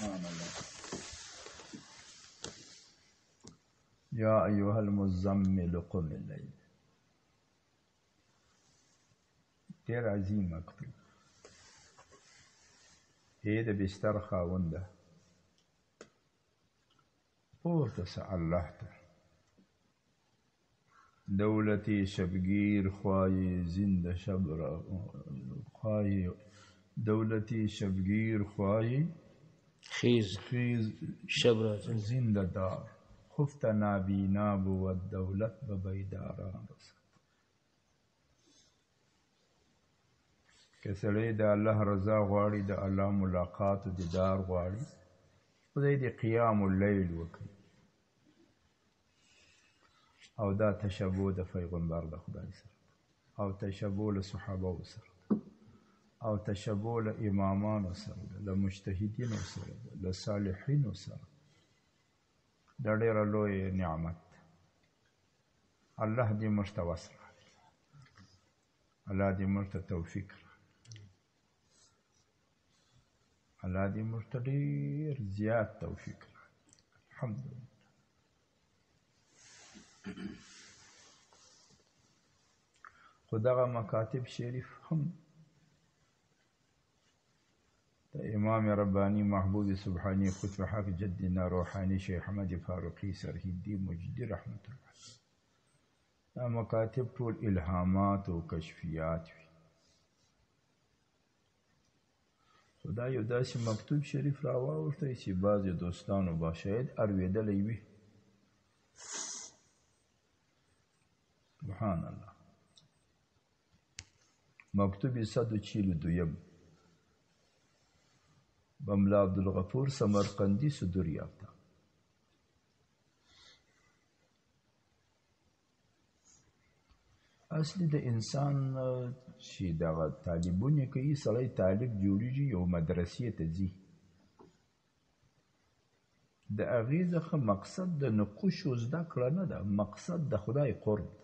سبحان الله. يا أيها المزمل قم الليل. ډېر عظیم مکتوب. د بستر خاونده پورته سه الله ته. دولتی شبگیر خواهی زنده شب را خواهی دولتی شبگیر خواهی خیز شب را زنده دار خفت نابینا بود دولت به بیداران رسد. که سړی د الله رضا غواړي د الله ملاقات و دیدار غواړي خدای دې قیام اللیل وکړي او دا تشبه د پیغمبر د خدای سره او تشبه له صحابه سره او تشبه له امامانو سره له مجتهدینو سره له صالحینو سره دا ډېره لوی نعمت. الله دې موږ ته وس راکړي. الله دې موږ ته توفیق راکړي. الله دې موږ ته ډېر زیات توفیق راکړي. الحمدلله. خو دغه مکاتب شریف هم د امام ربانی محبوب سبحانی خطب حق جدنا روحانی شیخ احمد فاروقی سرهندی مجدی رحمت الله دا مکاتب ټول الهامات او کشفیات وي. خدا یو داسې مکتوب شریف راواوښتی چې بعضې دوستانو به شاید اورېدلی وي. سبحان الله. مکتوب 142 بملا عبدالغفور سمرقندی صدور یافته. اصلي د انسان چې دغه طالبونه کوي سړی طالب جوړیږي یو مدرسې ته ځي د هغې څخه مقصد د نقوشو زده کړه نه ده، مقصد د خدای قرب ده.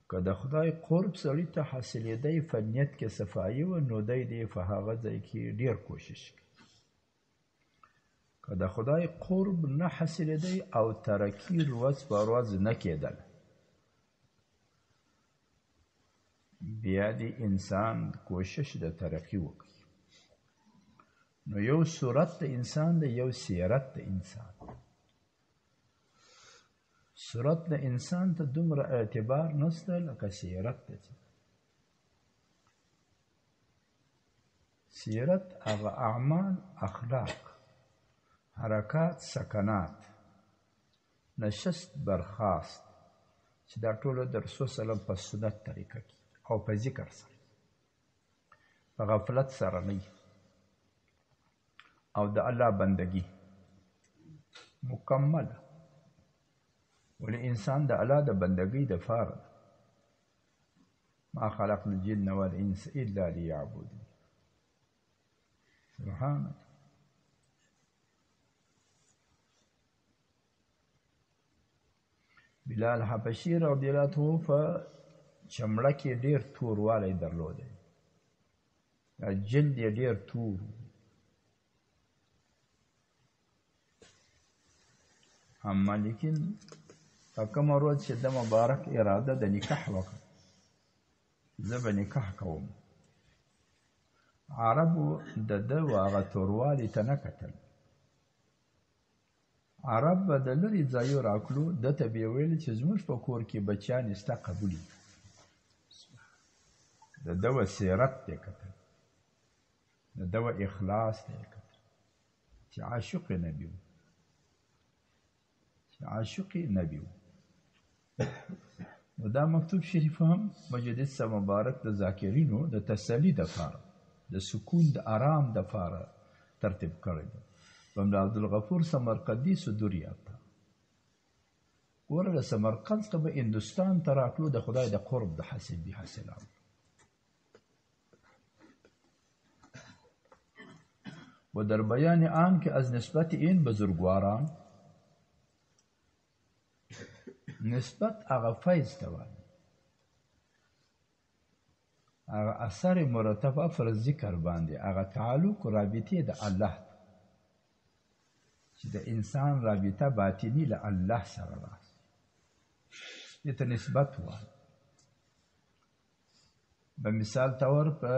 که د خدای قرب سړي ته حاصلېدی په نیت کې صفایي وه نو دی دې په هغه ځای کې ډېر کوشش کوي. که د خدای قرب نه حاصلېدی او ترقي ورځ په ورځ نه کېدل بیا دې انسان کوشش د ترقي وکړي. نو یو صورت د انسان دی، یو سیرت د انسان. صورت د انسان ته دومره اعتبار نشته لکه سیرت ته. سیرت هغه اعمال، اخلاق، حرکات، سکنات، نشست، برخاست چې دا ټول د رسول صلی الله علیه وسلم په سنت طریقه کې او په ذکر سره په غفلت سره نه او د الله بندگی مکمله. ولی انسان د الله د بندگی د فاره ما خلقنا الجن والانس الا ليعبدون. سبحان الله. بلال حبشي رضی الله عنه په چمړه کې ډېر توروالی درلودی، جلد یې ډېر تور. اما لیکن په کومه ورځ چې د مبارک اراده د نکاح وکړه زه به نکاح کوم، عربو د ده و هغه توروالي ته نه کتل. عرب به د لرې ځایو راکلو ده ته به یې ویل چې زموږ په کور کې بچیانې ستا قبول دي. د ده و سیرت ته یې کتل، د ده و اخلاص ته یې کتل چې عاشق نبي و، چې عاشق نبي و. نو دا مکتوب شریف هم مجدد سه مبارک د ذاکرینو د تسلی دپاره د سکون د آرام دپاره ترتیب کړی دی. بملا عبدالغفور سمرقندي صدور یافته. ګوره د سمرقند څخه به هندوستان ته راتلو د خدای د قرب د حاصل بی حاصلان. و در بیان آن که از نسبت این بزرگواران نسبت هغه فیض ته وایي هغه اثر مرتبه پر ذکر باندې هغه تعلق رابطه د الله چې د انسان رابطه باطنی له الله سره راځي دې ته نسبت وایي په مثال تور په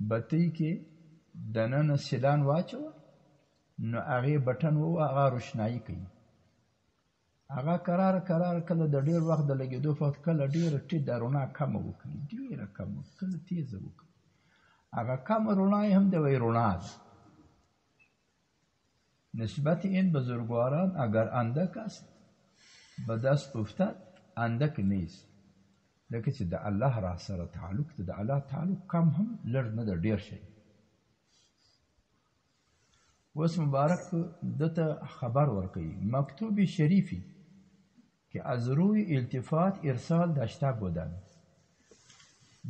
بتی کې دننه سیلان واچو نو هغه بټن وو هغه روشنايي کوي هغه قرار کله د ډیر وخت د لګیدو فقط کله ډیر ټی درونه کم وکړي ډیر کم کله تیز وکړي هغه کم رونای هم د وی رونا نسبت این بزرگواران اگر اندک است به دست افتد اندک نیست لکه چې د الله را سره تعلق د الله تعلق کم هم لږ نه د ډیر شي وس مبارک دته خبر ورکړي مکتوب شریفی که از روی التفات ارسال داشته بودن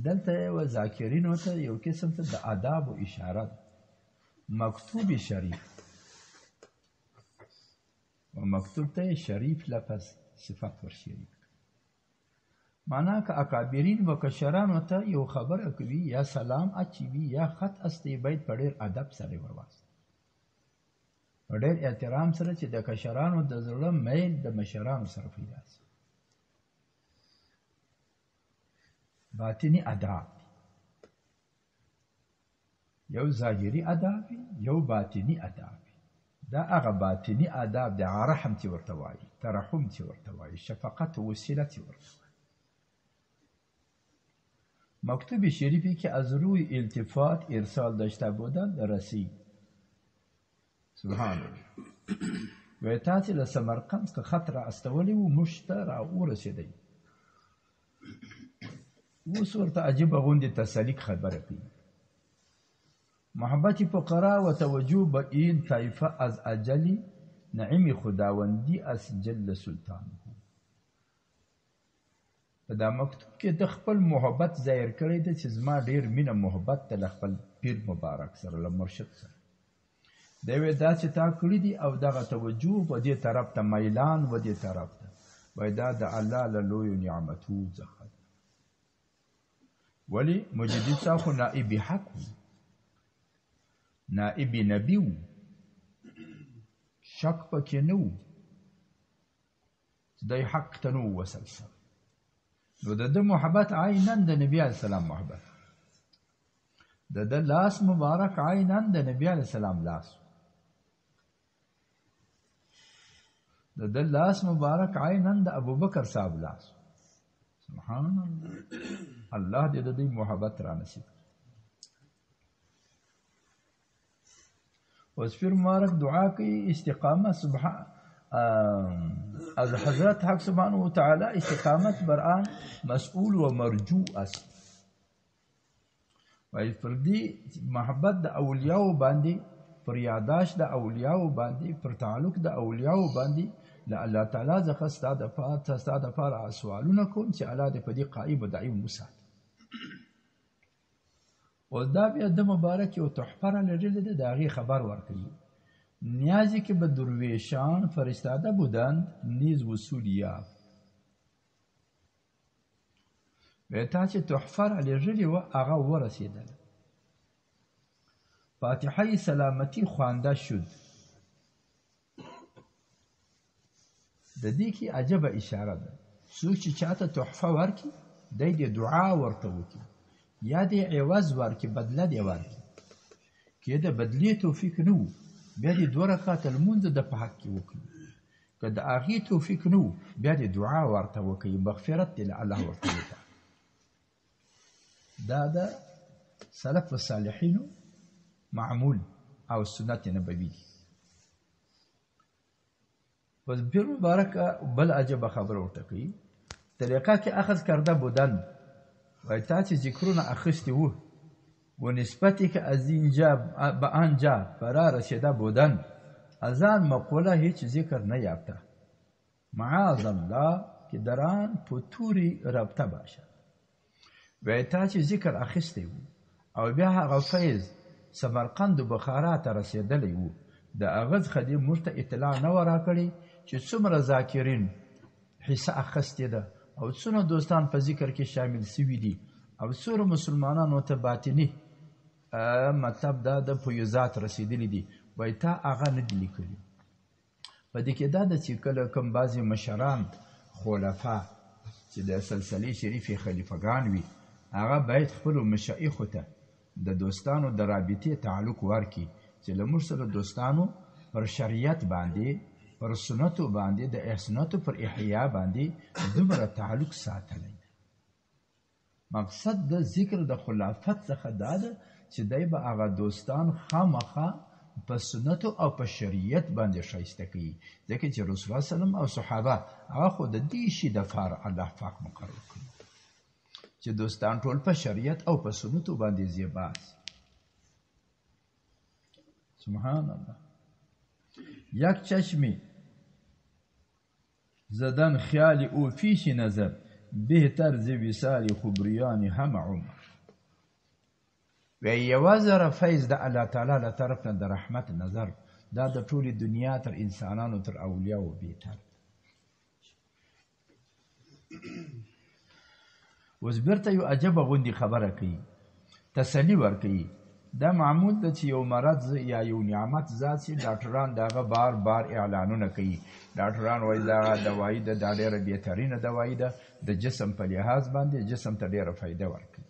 دلته و ذاکرین وته یو قسم ته د آداب و اشاره مکتوب شریف و مکتوب ته شریف لفظ صفت ور شریف معنا که اکابرین و کشران وته یو خبر کوي یا سلام اچوي یا خط استی بیت پډیر ادب سره ورواست ډېر احترام سره چې د کشرانو د زړه میل د مشرانو سره پیدا شي باطنی آداب یو ظاهري آداب یو باطنی آداب دا هغه باطنی آداب د رحم چې ورته وایي ترحم چې ورته وایي شفقت او وسیله چې ورته وایي مکتوب شریفی که از روی التفات ارسال داشته بودند رسید سبحان الله و تاسو له سمرقند څخه خطر استولی و مشتر او رسیدي و صورت عجیب غوندي تسلیک خبره کوي محبت فقرا و توجه به این طایفه از اجلی نعیم خداوندی از جل سلطان په دا مکتوب کې د خپل محبت ظاهر کړی د چې زما ډیر مینه محبت د خپل پیر مبارک سره له مرشد سره دوی دا چې تا کړی دي او دغه توجه په دې طرف ته میلان و دې طرف ته وای دا د الله له لوی نعمتو څخه ولی مجدد صاحب نائب حق نائب نبی شک پکې نو د حق تنو وسلسل نو د محبت عینن د نبی علیہ السلام محبت د لاس مبارک عینن د نبی علیہ السلام لاس د لاس مبارک عینن د ابوبکر صاحب لاس سبحان الله الله دې د دې محبت را نصیب اوس پیر مبارک دعا کوي استقامت سبحان از حضرت حق سبحانه و تعالی استقامت بر آن مسئول و مرجو است و فردی محبت د اولیاء باندې پر یاداش د اولیاء باندې پر تعلق د اولیاء باندې لا الله تعالی ځکه ستاده فار سوالونه کوم چې الله دې په دې قائم و دائم وسات او دا بیا د مبارک یو تحفه لري د هغې خبر ورکوي نیازی که به درویشان فرستاده بودند نیز وصول یافت و تا چې تحفه را لېږلې وه هغه ورسېدله فاتحه سلامتی خوانده شد د دې کې عجبه اشاره ده څوک چې چاته تحفه ورکړي دی دې دعا ورته وکړي یا دې عوض ورکړي بدله دې ورکړي که د بدلې توفیق نه و بیا دې 2 رکعات لمونځ د په حق کې وکړي که د هغې توفیق نه و بیا دې دعا ورته وکړي مغفرت دې له الله ورته وکړي دا د سلف الصالحینو معمول او سنت نبوی پس پیر مبارک بل عجب خبر ورته کوي طریقه که اخذ کرده بودن و تا چې ذکرونه اخستی و و نسبتی که از اینجا به آنجا فرا رسیده بودن از آن مقوله هیچ ذکر نیافته معاذ الله که در آن پتوری رابطه باشد و تا چې ذکر اخستی و او بیا هغه فیض سمرقند و بخارا ته رسیدلی و د هغه څخه دې موږ ته اطلاع نه ورا کړې چې څومره ذاکرین حصه اخستې ده او څونه دوستان په ذکر کې شامل سوي دي او څومره مسلمانانو ته باطني مطلب دا د فیوزات رسیدلی دي وایي تا هغه نه دي لیکلي. په دې کې دا ده چې کله کوم بعضې مشران خلفا چې د سلسلې شریفې خلیفګان وي هغه باید خپلو مشایخو ته د دوستانو د رابطې تعلق ورکړي چې له موږ سره دوستانو پر شریعت باندې پر سنتو باندې د احسناتو پر احیا باندې دومره تعلق ساتلی. مقصد د ذکر د خلافت څخه دا ده چې دی به هغه دوستان خامخا په سنتو او په شریعت باندې ښایسته کوي ځکه چې رسول الله سلم او صحابه هغه خو د دې شي دپاره الله پاک مقرر کړي چې دوستان ټول په شریعت او په سنتو باندې زیبا سبحان الله. یک چشمی زدن خیال او پیش نظر بهتر ز وصال خبریان هم عمر. و یوازره فیض د الله تعالی له طرف نه د رحمت نظر دا د ټولې دنیا تر انسانانو تر اولیاو بهتر. اوس بیرته یو عجبه غوندې خبره کوي تسلي ورکوي. دا معمول ده چې یو مرض یا یو نعمت ذات شي ډاکټران د هغه بار بار اعلانونه کوي. ډاکټران وایي دا دوایي ده دا ډېره بهترینه دوایي ده د جسم په لحاظ باندې جسم ته ډېره فایده ورکوي.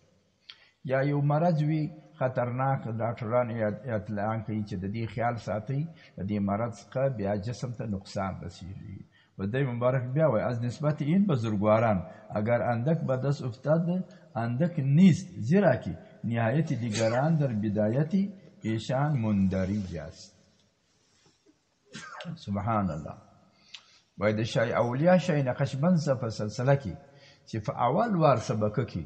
یا یو مرض وي خطرناک ډاکټران اعلان کوي چې د دې خیال ساتئ د دې مرض څخه بیا جسم ته نقصان رسیږي. و دی مبارک بیا وای از نسبت این بزرگواران اگر اندک به دست افتاد اندک نیست زیرا که نهایت دیگران در بدایت ایشان مندرج است. سبحان الله. وای د شای اولیاء شای نقشبند په سلسله کې چې په اول وار سبقه کې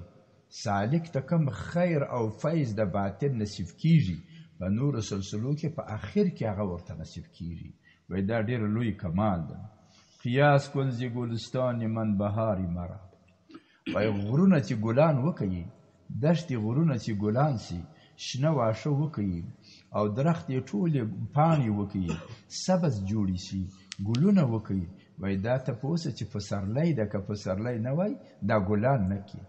سالک ته کوم خیر او فیض د باطن نصیب کیږي په نور سلسلو کې په اخر کې هغه ورته نصیب کیږي. وای دا ډېر لوی کمال ده. قیاس کن زی گلستان من بهاری مرا. وای غرونه چې ګلان وکړي دشتې غرونه چې ګلان سي شنه واښه وکړي او درخت یې ټولې پاڼې وکړي سبز جوړې شي ګلونه وکړي. وای دا تپوسه چې پسرلی ده که پسرلی نه وای دا ګلان نه کړي.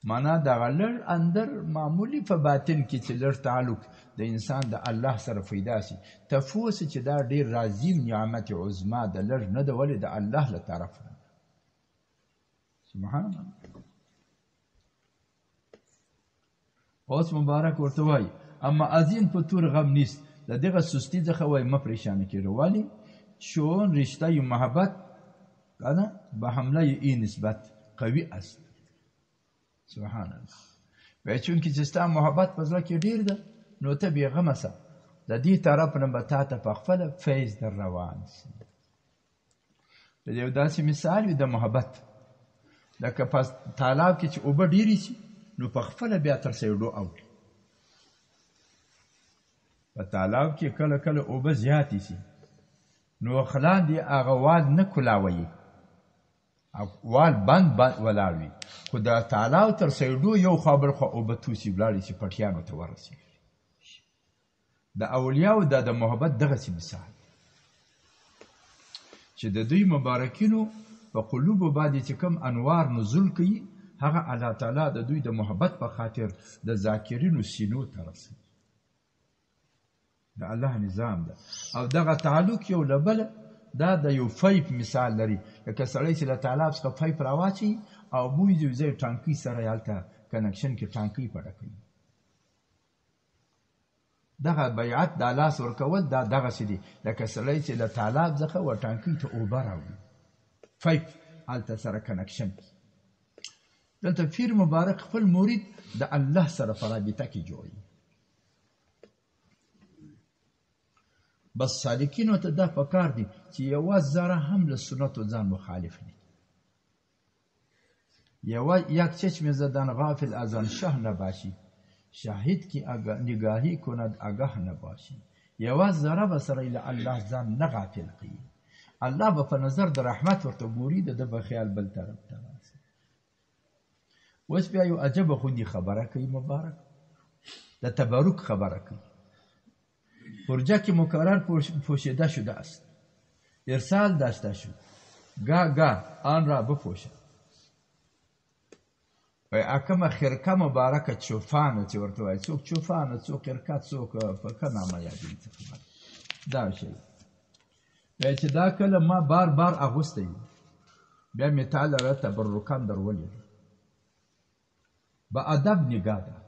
معنا دغه لږ اندر معمولی په باطن کې چې لږ تعلق د انسان د الله سره پیدا شي تفوس چې دا ډېر عظیم نعمت عظما د لږ نه ده ولې د الله له طرف نه. سبحان الله. اوس مبارک ورته وایي اما از این په طور غم نیست د دغه سستی څخه وایي مه پریشانه کېږه ولې چون رشته محبت کنه به حمله این نسبت قوی است. سبحان الله. وای چون کې چې ستا محبت په زړه کې ډېر ده نو ته بېغمه سه د دې طرف نه به تا ته په خپله فیض در روان سي. د یو داسې مثال وي د محبت لکه په تالاب کې چې اوبه ډېرې شي نو په خپله بیا تر سیډو اوړي. په تالاب کې کله کله اوبه زیاتې شي نو خلاندې هغه وال نه کولاوي وال بند ولاړ وي خو د تالاب تر سیډو یو خوا بل خوا اوبه توسي ولاړې چې پټیانو ته ورسېږي. د اولیاو دا د محبت دغسې مثال چې د دوی مبارکینو په قلوبو باندې چې کوم انوار نزول کوي هغه الله تعالی د دوی د محبت په خاطر د ذاکرینو سینو ته رسوي. د الله نظام ده او دغه تعلق یو له بله دا د یو پایپ مثال لري لکه سړی چې له تالاب څخه پایپ راواچوي او بوی د یو ځای ټانکۍ سره یې هلته کنکشن کې ټانکۍ پډه کوي. دغه بیعت دا لاس ورکول دا دغسې دي لکه سړی چې له تالاب څخه و ټانکۍ ته اوبه راوړي پایپ هلته سره کنکشن کړي. دلته پیر مبارک خپل مرید د الله سره په رابطه کې جوړوي. بس سالکینو ته دا پکار دي چې یوه ذره هم له سنتو ځان مخالف نه یک چشم زدن غافل از آن شه نباشی شاهد کی نگاهی کند آگاه نباشی. یوه ذره به سره له الله ځان نه غافل کوي. الله به په نظر د رحمت ورته ګوري د ده به خیال بل طرف ته راسي. اوس بیا یو عجبه خوندي خبره کوي مبارک د تبرک خبره کوي. پرجک مکرر پوشیده شده است. ارسال داشته شد. گاه آن را بپوشد. کومه خرقه مبارکه چوفانه چې ورته وایي څوک چوفانه څوک خرقه څوک په ښه نامه یادېږي دا شی چې دا کله ما بار بار اغوستی بیا مې تعالی را تبرکان درولې به ادب نگاه ده